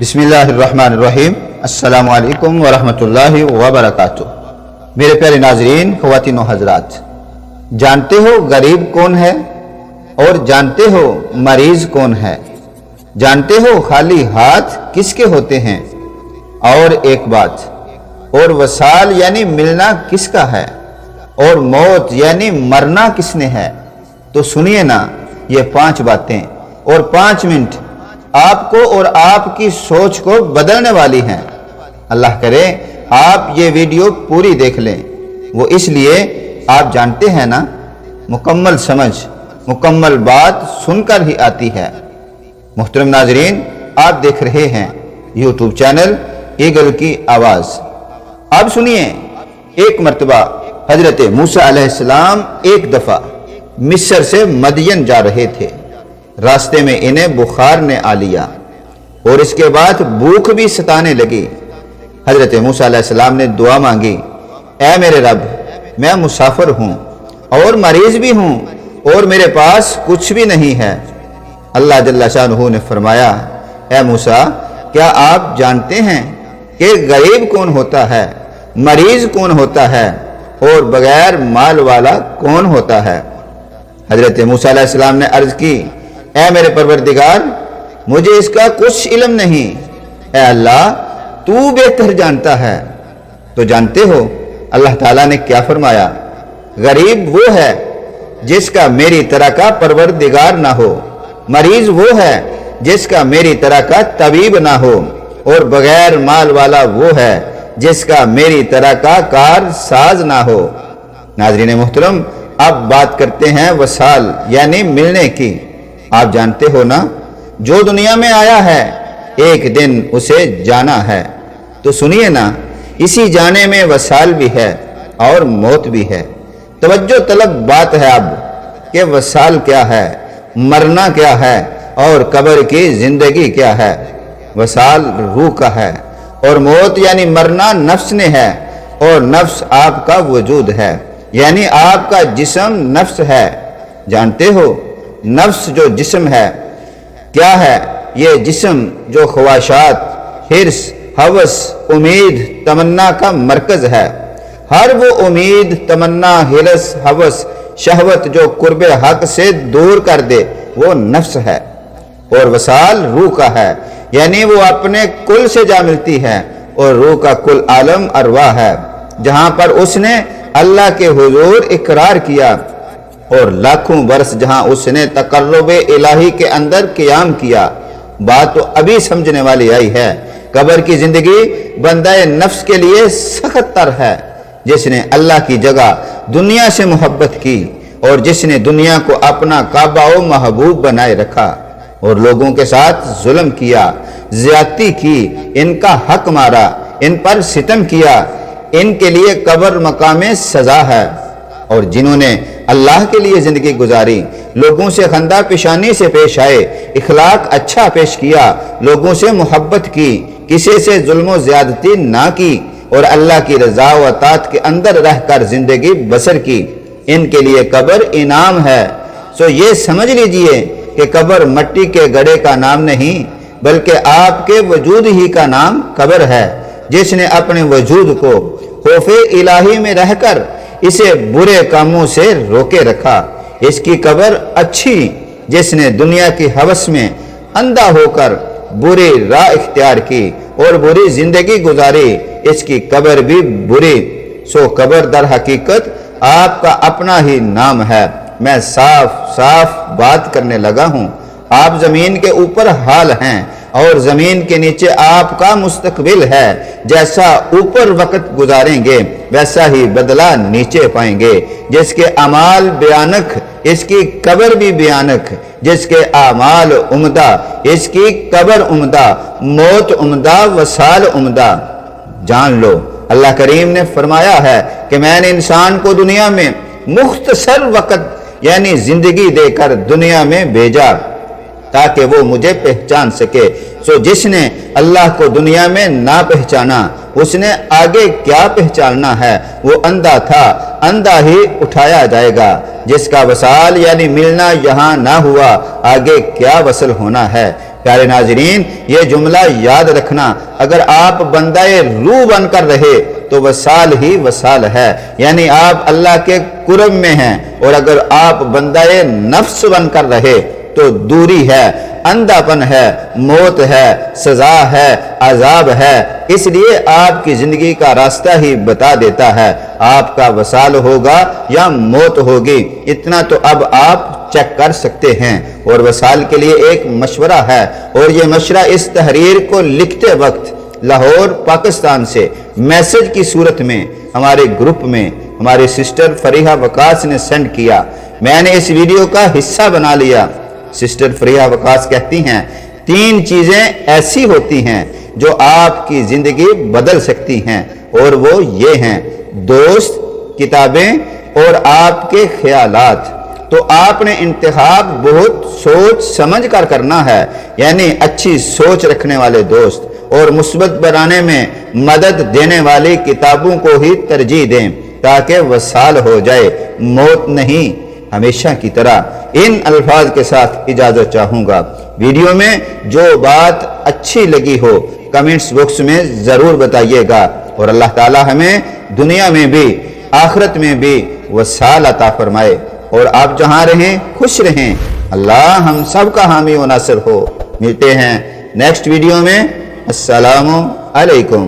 بسم اللہ الرحمن الرحیم۔ السلام علیکم ورحمۃ اللہ وبرکاتہ۔ میرے پیارے ناظرین، خواتین و حضرات، جانتے ہو غریب کون ہے اور جانتے ہو مریض کون ہے؟ جانتے ہو خالی ہاتھ کس کے ہوتے ہیں؟ اور ایک بات، اور وصال یعنی ملنا کس کا ہے؟ اور موت یعنی مرنا کس نے ہے؟ تو سنیے نا یہ 5 باتیں اور 5 منٹ آپ کو اور آپ کی سوچ کو بدلنے والی ہیں۔ اللہ کرے آپ یہ ویڈیو پوری دیکھ لیں، وہ اس لیے آپ جانتے ہیں نا، مکمل سمجھ، مکمل بات سن کر ہی آتی ہے۔ محترم ناظرین، آپ دیکھ رہے ہیں یوٹیوب چینل ایگل کی آواز۔ اب سنیے، ایک مرتبہ حضرت موسیٰ علیہ السلام ایک دفعہ مصر سے مدین جا رہے تھے۔ راستے میں انہیں بخار نے آ لیا اور اس کے بعد بھوک بھی ستانے لگی۔ حضرت موسیٰ علیہ السلام نے دعا مانگی، اے میرے رب، میں مسافر ہوں اور مریض بھی ہوں اور میرے پاس کچھ بھی نہیں ہے۔ اللہ جل شانہ نے فرمایا، اے موسیٰ، کیا آپ جانتے ہیں کہ غریب کون ہوتا ہے، مریض کون ہوتا ہے اور بغیر مال والا کون ہوتا ہے؟ حضرت موسیٰ علیہ السلام نے عرض کی، اے میرے پروردگار، مجھے اس کا کچھ علم نہیں، اے اللہ تو بہتر جانتا ہے۔ تو جانتے ہو اللہ تعالیٰ نے کیا فرمایا؟ غریب وہ ہے جس کا میری طرح کا پروردگار نہ ہو، مریض وہ ہے جس کا میری طرح کا طبیب نہ ہو، اور بغیر مال والا وہ ہے جس کا میری طرح کا کار ساز نہ ہو۔ ناظرین محترم، اب بات کرتے ہیں وصال یعنی ملنے کی۔ آپ جانتے ہو نا، جو دنیا میں آیا ہے ایک دن اسے جانا ہے۔ تو سنیے نا، اسی جانے میں وصال بھی ہے اور موت بھی ہے۔ توجہ طلب بات ہے اب کہ وصال کیا ہے، مرنا کیا ہے اور قبر کی زندگی کیا ہے۔ وصال روح کا ہے اور موت یعنی مرنا نفس نے ہے، اور نفس آپ کا وجود ہے، یعنی آپ کا جسم نفس ہے۔ جانتے ہو نفس جو جسم ہے کیا ہے؟ یہ جسم جو خواہشات، حرص، ہوس، امید، تمنا کا مرکز ہے۔ ہر وہ امید، تمنا، حرص، ہوس، شہوت جو قرب حق سے دور کر دے وہ نفس ہے۔ اور وصال روح کا ہے، یعنی وہ اپنے کل سے جا ملتی ہے، اور روح کا کل عالم ارواح ہے، جہاں پر اس نے اللہ کے حضور اقرار کیا، اور لاکھوں برس جہاں اس نے تقرب الہی کے اندر قیام کیا۔ بات تو ابھی سمجھنے والی آئی ہے۔ قبر کی زندگی بندہ نفس کے لیے سخت تر ہے، جس نے اللہ کی جگہ دنیا سے محبت کی اور جس نے دنیا کو اپنا کعبہ و محبوب بنائے رکھا، اور لوگوں کے ساتھ ظلم کیا، زیادتی کی، ان کا حق مارا، ان پر ستم کیا۔ ان کے لیے قبر مقام سزا ہے۔ اور جنہوں نے اللہ کے لیے زندگی گزاری، لوگوں سے خندہ پیشانی سے پیش آئے، اخلاق اچھا پیش کیا، لوگوں سے محبت کی، کسی سے ظلم و زیادتی نہ کی، اور اللہ کی رضا و اطاعت کے اندر رہ کر زندگی بسر کی، ان کے لیے قبر انعام ہے۔ سو یہ سمجھ لیجئے کہ قبر مٹی کے گڑھے کا نام نہیں، بلکہ آپ کے وجود ہی کا نام قبر ہے۔ جس نے اپنے وجود کو خوف الہی میں رہ کر اسے برے کاموں سے روکے رکھا، اس کی قبر اچھی۔ جس نے دنیا کی ہوس میں اندھا ہو کر بری راہ اختیار کی اور بری زندگی گزاری، اس کی قبر بھی بری۔ سو قبر در حقیقت آپ کا اپنا ہی نام ہے۔ میں صاف صاف بات کرنے لگا ہوں۔ آپ زمین کے اوپر حال ہیں اور زمین کے نیچے آپ کا مستقبل ہے۔ جیسا اوپر وقت گزاریں گے ویسا ہی بدلہ نیچے پائیں گے۔ جس کے اعمال بیانک، اس کی قبر بھی بیانک۔ جس کے اعمال عمدہ، اس کی قبر عمدہ۔ موت عمدہ، وصال عمدہ۔ جان لو، اللہ کریم نے فرمایا ہے کہ میں نے انسان کو دنیا میں مختصر وقت یعنی زندگی دے کر دنیا میں بھیجا تاکہ وہ مجھے پہچان سکے۔ سو جس نے اللہ کو دنیا میں نہ پہچانا، اس نے آگے کیا پہچاننا ہے؟ وہ اندھا تھا، اندھا ہی اٹھایا جائے گا، جس کا وصال یعنی ملنا یہاں نہ ہوا، آگے کیا وصل ہونا ہے۔ پیارے ناظرین، یہ جملہ یاد رکھنا، اگر آپ بندہ روح بن کر رہے تو وصال ہی وصال ہے، یعنی آپ اللہ کے قرب میں ہیں، اور اگر آپ بندہ نفس بن کر رہے تو دوری ہے، اندھا پن ہے، موت ہے، سزا ہے، عذاب ہے۔ اس لیے آپ کی زندگی کا راستہ ہی بتا دیتا ہے، آپ کا وصال ہوگا یا موت ہوگی، اتنا تو اب آپ چیک کر سکتے ہیں۔ اور وصال کے لیے ایک مشورہ ہے، اور یہ مشورہ اس تحریر کو لکھتے وقت لاہور پاکستان سے میسج کی صورت میں ہمارے گروپ میں ہماری سسٹر فریحہ وقاص نے سینڈ کیا، میں نے اس ویڈیو کا حصہ بنا لیا۔ سسٹر فریحہ وقاص کہتی ہیں 3 چیزیں ایسی ہوتی ہیں جو آپ کی زندگی بدل سکتی ہیں، اور وہ یہ ہیں: دوست، کتابیں اور آپ کے خیالات۔ تو آپ نے انتخاب بہت سوچ سمجھ کر کرنا ہے، یعنی اچھی سوچ رکھنے والے دوست اور مثبت بنانے میں مدد دینے والی کتابوں کو ہی ترجیح دیں تاکہ وصال ہو جائے، موت نہیں۔ ہمیشہ کی طرح ان الفاظ کے ساتھ اجازت چاہوں گا۔ ویڈیو میں جو بات اچھی لگی ہو کمنٹس باکس میں ضرور بتائیے گا، اور اللہ تعالی ہمیں دنیا میں بھی آخرت میں بھی وصال عطا فرمائے، اور آپ جہاں رہیں خوش رہیں۔ اللہ ہم سب کا حامی و ناصر ہو۔ ملتے ہیں نیکسٹ ویڈیو میں۔ السلام علیکم۔